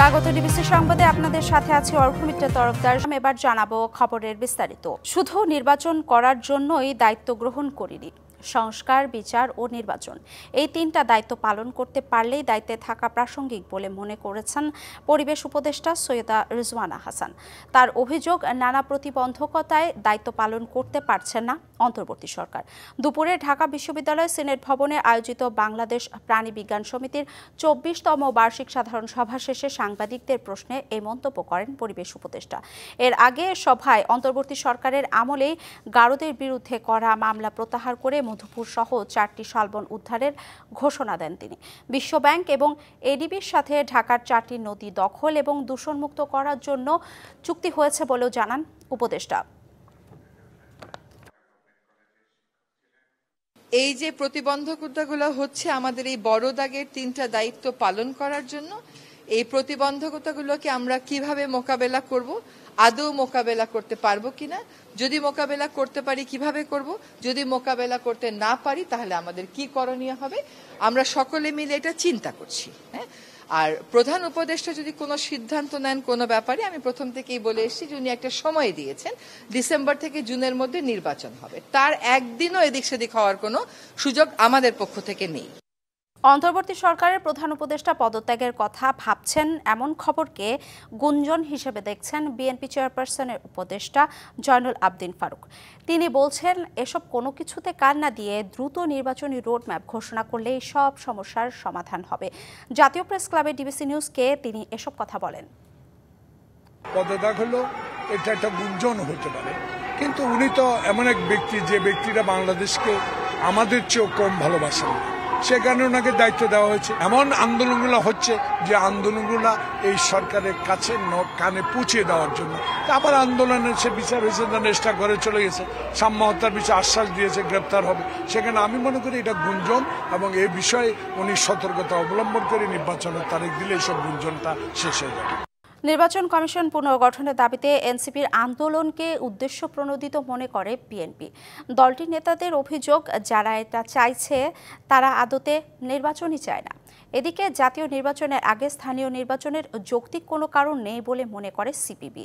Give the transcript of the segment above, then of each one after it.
স্বাগত ডিবিসি সংবাদে আপনাদের সাথে আছি অর্ঘমিত্র তরফদার। এবার জানাবো খবরের বিস্তারিত। শুধু নির্বাচন করার জন্যই দায়িত্ব গ্রহণ করিনি, সংস্কার, বিচার ও নির্বাচন, এই তিনটা দায়িত্ব পালন করতে পারলেই দায়িত্বে থাকা প্রাসঙ্গিক বলে মনে করেছেন পরিবেশ উপদেষ্টা সৈয়দা রিজওয়ানা হাসান। তার অভিযোগ, নানা প্রতিবন্ধকতায় দায়িত্ব পালন করতে পারছেন না অন্তর্বর্তী সরকার। দুপুরে ঢাকা বিশ্ববিদ্যালয় সিনেট ভবনে আয়োজিত বাংলাদেশ প্রাণী বিজ্ঞান সমিতির ২৪তম বার্ষিক সাধারণ সভা শেষে সাংবাদিকদের প্রশ্নে এই মন্তব্য করেন পরিবেশ উপদেষ্টা। এর আগে সভায় অন্তর্বর্তী সরকারের আমলেই গারদের বিরুদ্ধে করা মামলা প্রত্যাহার করে মধুপুর সহ 4টি শালবন উদ্ধারের ঘোষণা দেন তিনি। বিশ্বব্যাংক এবং এডিবির সাথে ঢাকার 4টি নদী দখল এবং দূষণমুক্ত করার জন্য চুক্তি হয়েছে বলেও জানান উপদেষ্টা। এই যে প্রতিবন্ধকতাগুলো হচ্ছে আমাদের এই বড় দাগের তিনটা দায়িত্ব পালন করার জন্য, এই প্রতিবন্ধকতাগুলোকে আমরা কিভাবে মোকাবেলা করব, আদৌ মোকাবেলা করতে পারবো কিনা, যদি মোকাবেলা করতে পারি কিভাবে করব, যদি মোকাবেলা করতে না পারি তাহলে আমাদের কি করণীয় হবে, আমরা সকলে মিলে এটা চিন্তা করছি। হ্যাঁ, আর প্রধান উপদেষ্টা যদি কোনো সিদ্ধান্ত নেন কোনো ব্যাপারে, আমি প্রথম থেকেই বলে এসেছি যে উনি একটা সময় দিয়েছেন, ডিসেম্বর থেকে জুনের মধ্যে নির্বাচন হবে, তার একদিনও এদিক সেদিক হওয়ার কোনো সুযোগ আমাদের পক্ষ থেকে নেই। অন্তর্বর্তী সরকারের প্রধান উপদেষ্টা পদত্যাগের কথা ভাবছেন এমন খবরকে গুঞ্জন হিসেবে দেখছেন বিএনপি চেয়ারপারসনের উপদেষ্টা জয়নুল আবদিন ফারুক। তিনি বলছেন, এসব কোনো কিছুতে কান না দিয়ে দ্রুত নির্বাচনী রোডম্যাপ ঘোষণা করলেই সব সমস্যার সমাধান হবে। জাতীয় প্রেস ক্লাবে ডিবিসি নিউজকে তিনি এসব কথা বলেন। পদত্যাগ হলো, এটা একটা গুঞ্জন হতে পারে, কিন্তু উনি তো এমন এক ব্যক্তি যে ব্যক্তিরা বাংলাদেশকে আমাদের চেয়েও কম ভালোবাসেন, সে কারণে ওনাকে দায়িত্ব দেওয়া হয়েছে। এমন আন্দোলনগুলো হচ্ছে যে আন্দোলনগুলো এই সরকারের কাছে কানে পৌঁছে দেওয়ার জন্য। আবার আন্দোলনের সে বিচার হয়েছে, নেশটা ঘরে চলে গেছে, সাম্য হত্যার বিষয়ে আশ্বাস দিয়েছে গ্রেপ্তার হবে। সেখানে আমি মনে করি এটা গুঞ্জন, এবং এই বিষয়ে উনি সতর্কতা অবলম্বন করে নির্বাচনের তারিখ দিলে এইসব গুঞ্জনটা শেষ হয়ে যাবে। নির্বাচন কমিশন পুনর্গঠনের দাবিতে এনসিপির আন্দোলনকে উদ্দেশ্য প্রণোদিত মনে করে বিএনপি। দলটির নেতাদের অভিযোগ, যারা এটা চাইছে তারা আদতে নির্বাচনই চায় না। এদিকে জাতীয় নির্বাচনের আগে স্থানীয় নির্বাচনের যৌক্তিক কোনো কারণ নেই বলে মনে করে সিপিবি।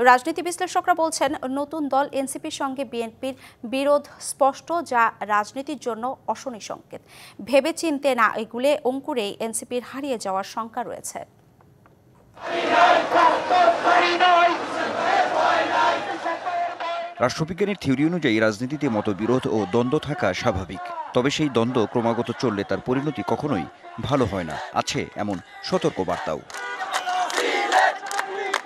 রাজনীতি বিশ্লেষকরা বলছেন, নতুন দল এনসিপির সঙ্গে বিএনপির বিরোধ স্পষ্ট, যা রাজনীতির জন্য অশনি সংকেত। ভেবে চিনতে না এগুলে অঙ্কুরেই এনসিপির হারিয়ে যাওয়ার শঙ্কা রয়েছে। রাষ্ট্রবিজ্ঞানের থিওরি অনুযায়ী রাজনীতিতে মতবিরোধ ও দ্বন্দ্ব থাকা স্বাভাবিক, তবে সেই দ্বন্দ্ব ক্রমাগত চললে তার পরিণতি কখনোই ভালো হয় না। আছে এমন সতর্কবার্তাও।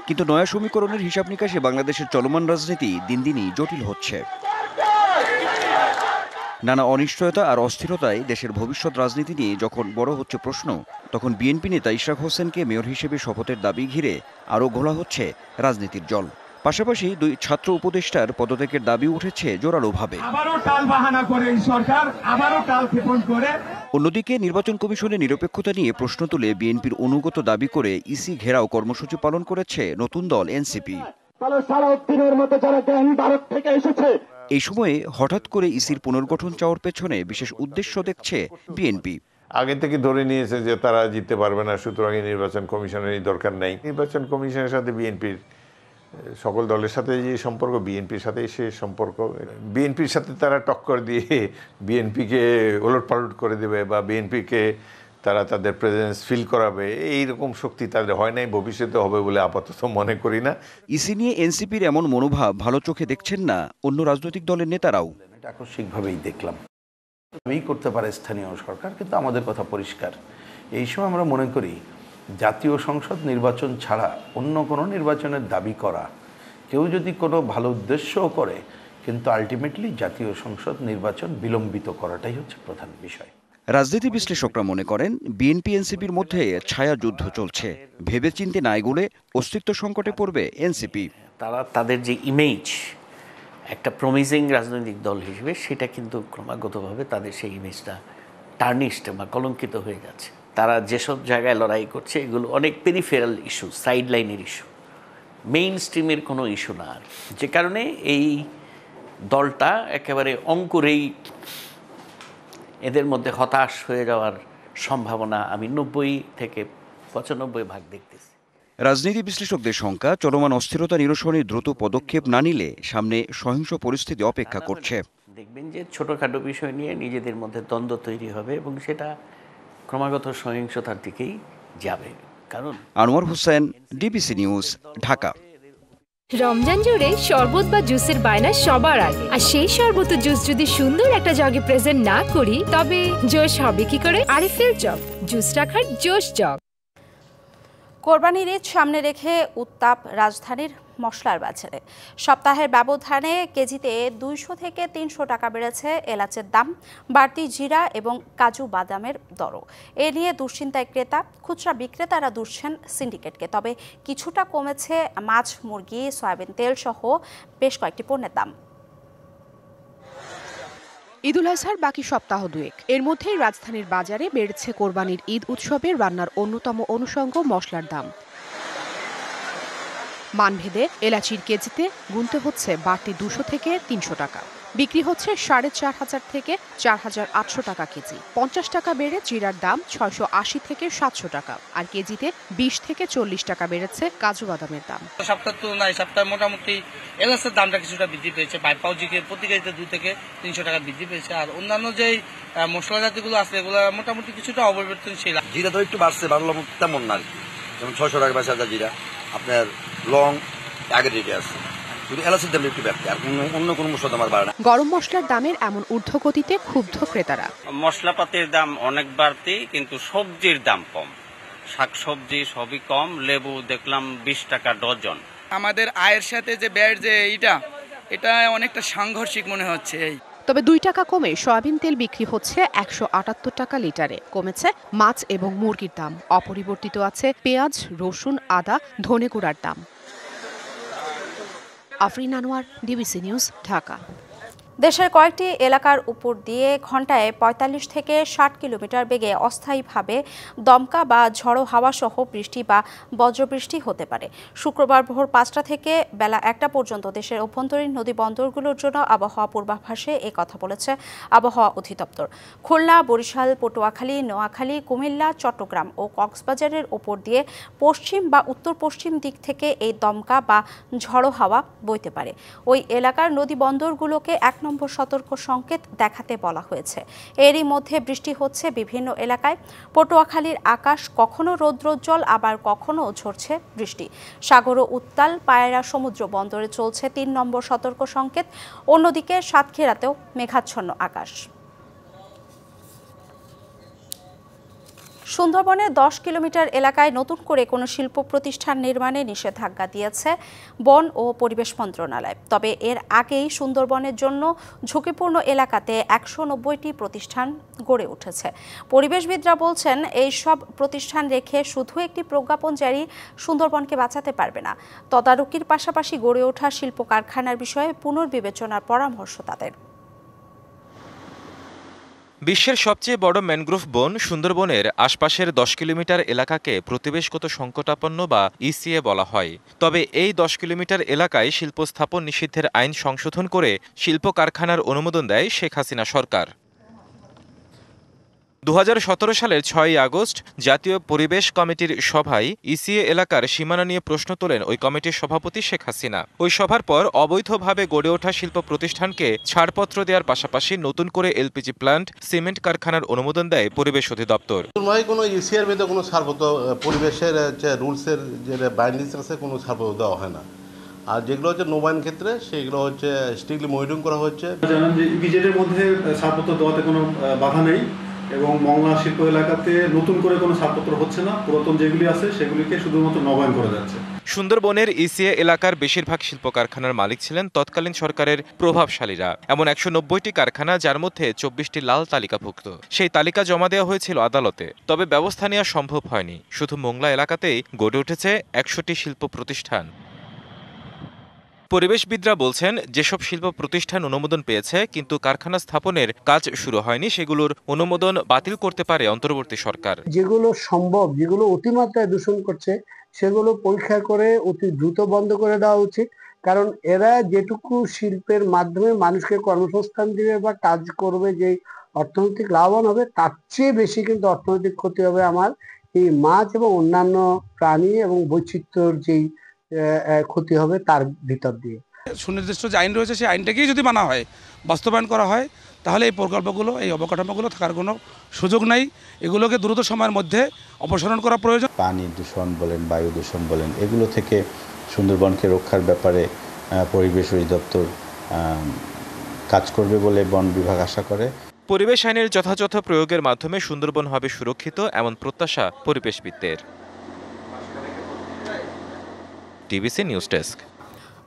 কিন্তু নয়া সমীকরণের হিসাব নিকাশে বাংলাদেশের চলমান রাজনীতি দিন দিনই জটিল হচ্ছে। নানা অনিশ্চয়তা আর অস্থিরতায় দেশের ভবিষ্যৎ রাজনীতি নিয়ে যখন বড় হচ্ছে প্রশ্ন, তখন বিএনপি নেতা ইশরাক হোসেনকে মেয়র হিসেবে শপথের দাবি ঘিরে আরও ঘোলা হচ্ছে রাজনীতির জল। পাশাপাশি দুই ছাত্র উপদেষ্টার পদত্যাগের দাবি উঠেছে জোরালোভাবে। অন্যদিকে নির্বাচন কমিশনের নিরপেক্ষতা নিয়ে প্রশ্ন তুলে বিএনপির অনুগত দাবি করে ইসি ঘেরাও কর্মসূচি পালন করেছে নতুন দল এনসিপি। এই সময়ে হঠাৎ করে ইসির পুনর্গঠন চাওয়ার পেছনে বিশেষ উদ্দেশ্য দেখছে বিএনপি। আগে থেকে ধরে নিয়েছে যে তারা জিততে পারবে না, সুতরাং নির্বাচন কমিশনেরই দরকার নেই। নির্বাচন কমিশনের সাথে বিএনপির সকল দলের সাথে যে সম্পর্ক, বিএনপির সাথে সে সম্পর্ক, বিএনপির সাথে তারা টক্কর দিয়ে বিএনপিকে ওলটপালট করে দেবে বা বিএনপিকে তারা তাদের প্রেজেন্স ফিল করাবে, এইরকম শক্তি তাদের হয় নাই, ভবিষ্যতে হবে বলে আপাতত মনে করি না। ইসি নিয়ে এনসিপির এমন মনোভাব ভালো চোখে দেখছেন না অন্য রাজনৈতিক দলের নেতারাও। এটা আকস্মিকভাবেই দেখলাম। এই করতে পারে স্থানীয় সরকার, কিন্তু আমাদের কথা পরিষ্কার, এই সময় আমরা মনে করি জাতীয় সংসদ নির্বাচন ছাড়া অন্য কোনো নির্বাচনের দাবি করা, কেউ যদি কোনো ভালো উদ্দেশ্যও করে, কিন্তু আলটিমেটলি জাতীয় সংসদ নির্বাচন বিলম্বিত করাটাই হচ্ছে প্রধান বিষয়। রাজনীতি বিশ্লেষকরা মনে করেন, বিএনপি এনসিপির মধ্যে ছায়া যুদ্ধ চলছে। ভেবেচিন্তে না এগোলে অস্তিত্ব সংকটে পড়বে এনসিপি। তারা তাদের যে ইমেজ, একটা প্রমিজিং রাজনৈতিক দল হিসেবে, সেটা কিন্তু ক্রমাগতভাবে তাদের সেই ইমেজটা টার্নিশড বা কলঙ্কিত হয়ে যাচ্ছে। তারা যেসব জায়গায় লড়াই করছে এগুলো অনেক পেরিফেরাল ইস্যু, সাইড লাইনের ইস্যু, মেইন স্ট্রিমের কোনো ইস্যু না। যে কারণে এই দলটা একেবারে অঙ্কুরেই এদের মধ্যে হতাশ হয়ে যাওয়ার সম্ভাবনা আমি 90 থেকে 95 ভাগ দেখতেছি। রাজনীতি বিশ্লেষকদের শঙ্কা, চলমান অস্থিরতা নিরসনে দ্রুত পদক্ষেপ না নিলে সামনে সহিংস পরিস্থিতি অপেক্ষা করছে। দেখবেন যে ছোটখাটো বিষয় নিয়ে নিজেদের মধ্যে দ্বন্দ্ব তৈরি হবে এবং সেটা ক্রমাগত সহিংসতার দিকেই যাবে। কারণ আনোয়ার হোসেন, ডিবিসি নিউজ, ঢাকা। রমজান জুড়ে শরবত বা জুসের বায়না সবার আগে, আর সেই শরবত ও জুস যদি সুন্দর একটা জগে প্রেজেন্ট না করি তবে জোশ হবে কি করে? আরিফেল জগ, জুস রাখার জোশ জগ। কোরবানির ঈদ সামনে রেখে উত্তাপ রাজধানীর মশলার বাজারে। সপ্তাহের ব্যবধানে কেজিতে 200 থেকে 300 টাকা বেড়েছে এলাচের দাম, বাড়তি জিরা এবং কাজু বাদামের দরও। এ নিয়ে দুশ্চিন্তায় ক্রেতা, খুচরা বিক্রেতারা দুষছেন সিন্ডিকেটকে। তবে কিছুটা কমেছে মাছ, মুরগি, সয়াবিন তেল সহ বেশ কয়েকটি পণ্যের দাম। ঈদুল আজহার বাকি সপ্তাহ দুয়েক, এর মধ্যেই রাজধানীর বাজারে বেড়েছে কোরবানির ঈদ উৎসবের রান্নার অন্যতম অনুষঙ্গ মশলার দাম। মানভেদে এলাচির কেজিতে গুনতে হচ্ছে বাড়তি 200 থেকে 300 টাকা, বিক্রি হচ্ছে 4500 থেকে 4800 টাকা কেজি। 50 টাকা বেড়ে জিরার দাম 680 থেকে 700 টাকা, আর কেজিতে 20 থেকে 40 টাকা বেড়েছে কাজু বাদামের দাম। সপ্তাহের তুলনায় সপ্তাহে মোটামুটি এলাচের দামটা কিছুটা বৃদ্ধি পেয়েছে, পাউজিকে প্রতি কেজিতে 2 থেকে 300 টাকা বৃদ্ধি পেয়েছে। আর অন্যান্য যেই মশলা জাতিগুলো আছে এগুলো মোটামুটি কিছুটা অপরিবর্তনশীল। জিরা তো একটু বাড়ছে, বাড়লো তেমন না, যেমন 600 টাকা বেচা যায় জিরা, আপনার লং আগের রেটে আছে, কিন্তু এলাচের দাম একটু ব্যাপ্তি, আর অন্য কোনো মশলার দাম আর বাড়ে না। গরম মশলার দামের এমন ঊর্ধ্বগতিতে ক্ষুব্ধ ক্রেতারা। মশলাপাতির দাম অনেক বাড়তি, কিন্তু সবজির দাম কম, শাকসবজি সবই কম। লেবু দেখলাম 20 টাকা ডজন। আমাদের আয়ের সাথে যে ব্যয়ের যে এটা অনেকটা সাংঘর্ষিক মনে হচ্ছে। তবে 2 টাকা কমে সয়াবিন তেল বিক্রি হচ্ছে 178 টাকা লিটারে। কমেছে মাছ এবং মুরগির দাম, অপরিবর্তিত আছে পেঁয়াজ, রসুন, আদা, ধনে গুঁড়ার দাম। Afrin Anwar, DBC news, Dhaka. দেশের কয়েকটি এলাকার উপর দিয়ে ঘন্টায় 45 থেকে 60 কিলোমিটার বেগে অস্থায়ীভাবে দমকা বা ঝড়ো হাওয়া সহ বৃষ্টি বা বজ্রবৃষ্টি হতে পারে। শুক্রবার ভোর 5টা থেকে বেলা 1টা পর্যন্ত দেশের অভ্যন্তরীণ নদী বন্দরগুলোর জন্য আবহাওয়া পূর্বাভাসে এ কথা বলেছে আবহাওয়া অধিদপ্তর। খুলনা, বরিশাল, পটুয়াখালী, নোয়াখালী, কুমিল্লা, চট্টগ্রাম ও কক্সবাজারের ওপর দিয়ে পশ্চিম বা উত্তর পশ্চিম দিক থেকে এই দমকা বা ঝড়ো হাওয়া বইতে পারে। ওই এলাকার নদী বন্দরগুলোকে 1 নম্বর সতর্ক সংকেত দেখাতে বলা হয়েছে। এরই মধ্যে বৃষ্টি হচ্ছে বিভিন্ন এলাকায়। পটুয়াখালীর আকাশ কখনো রৌদ্রোজ্জ্বল, আবার কখনো ঝরছে বৃষ্টি। সাগরও উত্তাল। পায়রা সমুদ্র বন্দরে চলছে 3 নম্বর সতর্ক সংকেত। অন্যদিকে সাতক্ষীরাতেও মেঘাচ্ছন্ন আকাশ। সুন্দরবনের 10 কিলোমিটার এলাকায় নতুন করে কোনো শিল্প প্রতিষ্ঠান নির্মাণে নিষেধাজ্ঞা দিয়েছে বন ও পরিবেশ মন্ত্রণালয়। তবে এর আগেই সুন্দরবনের জন্য ঝুঁকিপূর্ণ এলাকাতে 190টি প্রতিষ্ঠান গড়ে উঠেছে। পরিবেশবিদরা বলছেন, এই সব প্রতিষ্ঠান রেখে শুধু একটি প্রজ্ঞাপন জারি সুন্দরবনকে বাঁচাতে পারবে না। তদারকির পাশাপাশি গড়ে ওঠা শিল্প কারখানার বিষয়ে পুনর্বিবেচনার পরামর্শ তাদের। বিশ্বের সবচেয়ে বড় ম্যানগ্রোভ বন সুন্দরবনের আশপাশের 10 কিলোমিটার এলাকাকে প্রতিবেশগত সংকটাপন্ন বা ইসিএ বলা হয়। তবে এই 10 কিলোমিটার এলাকায় শিল্প স্থাপন নিষিদ্ধের আইন সংশোধন করে শিল্প কারখানার অনুমোদন দেয় শেখ হাসিনা সরকার। 2017 সালের 6 আগস্ট জাতীয় পরিবেশ কমিটির সভায় ইসিএ এলাকার সীমানা নিয়ে প্রশ্ন তোলেন ওই কমিটির সভাপতি শেখ হাসিনা। ওই সভার পর অবৈধভাবে গড়ে ওঠা শিল্প প্রতিষ্ঠানকে ছাড়পত্র দেওয়ার পাশাপাশি নতুন করে এলপিজি প্লান্ট, সিমেন্ট কারখানার অনুমোদন দেয় পরিবেশ অধিদপ্তর। কোনো ইসিএর মধ্যে কোনো ছাড়পত্র, পরিবেশের যে রুলসের যে বাইন্ডিংস আছে কোনো ছাড়পত্র দেওয়া হয় না। আর যেগুলো হচ্ছে নবায়ন ক্ষেত্রে সেগুলো হচ্ছে স্ট্রিক্টলি মনিটরিং করা হচ্ছে। জানেন যে ইপিজেডের মধ্যে ছাড়পত্র দেওয়াতে কোনো বাধা নেই এবং মংলা শিল্প এলাকাতে নতুন করে কোনো ছাড়পত্র হচ্ছে না। পুরাতন যেগুলি আছে সেগুলিকে শুধুমাত্র নবায়ন করা যাচ্ছে। সুন্দরবনের ইসিএ এলাকার বেশিরভাগ শিল্প কারখানার মালিক ছিলেন তৎকালীন সরকারের প্রভাবশালীরা। এমন 190টি কারখানা, যার মধ্যে 24টি লাল তালিকাভুক্ত। সেই তালিকা জমা দেওয়া হয়েছিল আদালতে। তবে ব্যবস্থা নেওয়া সম্ভব হয়নি। শুধু মোংলা এলাকাতেই গড়ে উঠেছে 100টি শিল্প প্রতিষ্ঠান। পরিবেশবিদরা বলছেন, যেসব শিল্প প্রতিষ্ঠান অনুমোদন পেয়েছে কিন্তু কারখানা স্থাপনের কাজ শুরু হয়নি, সেগুলোর অনুমোদন বাতিল করতে পারে অন্তর্বর্তী সরকার। যেগুলো সম্ভব, যেগুলো অতিমাত্রায় দূষণ করছে সেগুলো পরীক্ষা করে অতি দ্রুত বন্ধ করে দেওয়া উচিত। কারণ এরা যেটুকু শিল্পের মাধ্যমে মানুষকে কর্মসংস্থান দিবে বা কাজ করবে, যে অর্থনৈতিক লাভবান হবে, তার চেয়ে বেশি কিন্তু অর্থনৈতিক ক্ষতি হবে আমার এই মাছ এবং অন্যান্য প্রাণী এবং বৈচিত্র্যর যেই ক্ষতি হবে তার ভিতর দিয়ে। সুনির্দিষ্ট যে আইন রয়েছে সেই আইনটাকেই যদি মানা হয়, বাস্তবায়ন করা হয়, তাহলে এই প্রকল্পগুলো, এই অবকাঠামোগুলো থাকার কোনো সুযোগ নাই। এগুলোকে দ্রুত সময়ের মধ্যে অপসারণ করা প্রয়োজন। পানি দূষণ বলেন, বায়ু দূষণ বলেন, এগুলো থেকে সুন্দরবনকে রক্ষার ব্যাপারে পরিবেশ অধিদপ্তর কাজ করবে বলে বন বিভাগ আশা করে। পরিবেশ আইনের যথাযথ প্রয়োগের মাধ্যমে সুন্দরবন হবে সুরক্ষিত, এমন প্রত্যাশা পরিবেশবিদদের। TBC news desk.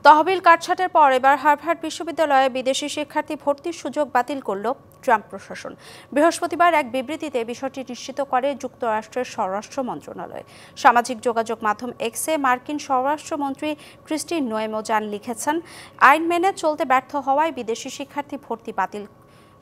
তহবিল কাটছাঁটের পর এবার হার্ভার্ড বিশ্ববিদ্যালয়ে বিদেশি শিক্ষার্থী ভর্তির সুযোগ বাতিল করল ট্রাম্প প্রশাসন। বৃহস্পতিবার এক বিবৃতিতে বিষয়টি নিশ্চিত করে যুক্তরাষ্ট্রের স্বরাষ্ট্র মন্ত্রণালয়। সামাজিক যোগাযোগ মাধ্যম এক্সে মার্কিন স্বরাষ্ট্রমন্ত্রী ক্রিস্টি নোয়েমো জান লিখেছেন, আইন মেনে চলতে ব্যর্থ হওয়ায় বিদেশি শিক্ষার্থী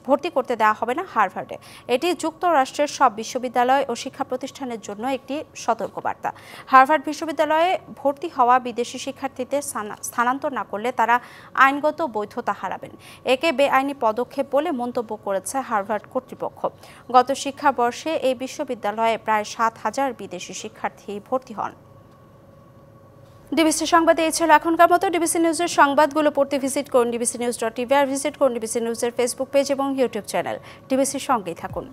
ভর্তি করতে দেওয়া হবে না হার্ভার্ডে। এটি যুক্তরাষ্ট্রের সব বিশ্ববিদ্যালয় ও শিক্ষা প্রতিষ্ঠানের জন্য একটি সতর্কবার্তা। হার্ভার্ড বিশ্ববিদ্যালয়ে ভর্তি হওয়া বিদেশি শিক্ষার্থীদের স্থানান্তর না করলে তারা আইনগত বৈধতা হারাবেন। একে বেআইনি পদক্ষেপ বলে মন্তব্য করেছে হার্ভার্ড কর্তৃপক্ষ। গত শিক্ষাবর্ষে এই বিশ্ববিদ্যালয়ে প্রায় ৭,০০০ বিদেশি শিক্ষার্থী ভর্তি হন। ডিবিসি সংবাদে এই ছিল এখনকার মতো। ডিবিসি নিউজের সংবাদগুলো পড়তে ভিজিট করুন dbcnews.tv আর ভিজিট করুন ডিবিসি নিউজের ফেসবুক পেজ এবং ইউটিউব চ্যানেল। ডিবিসির সঙ্গেই থাকুন।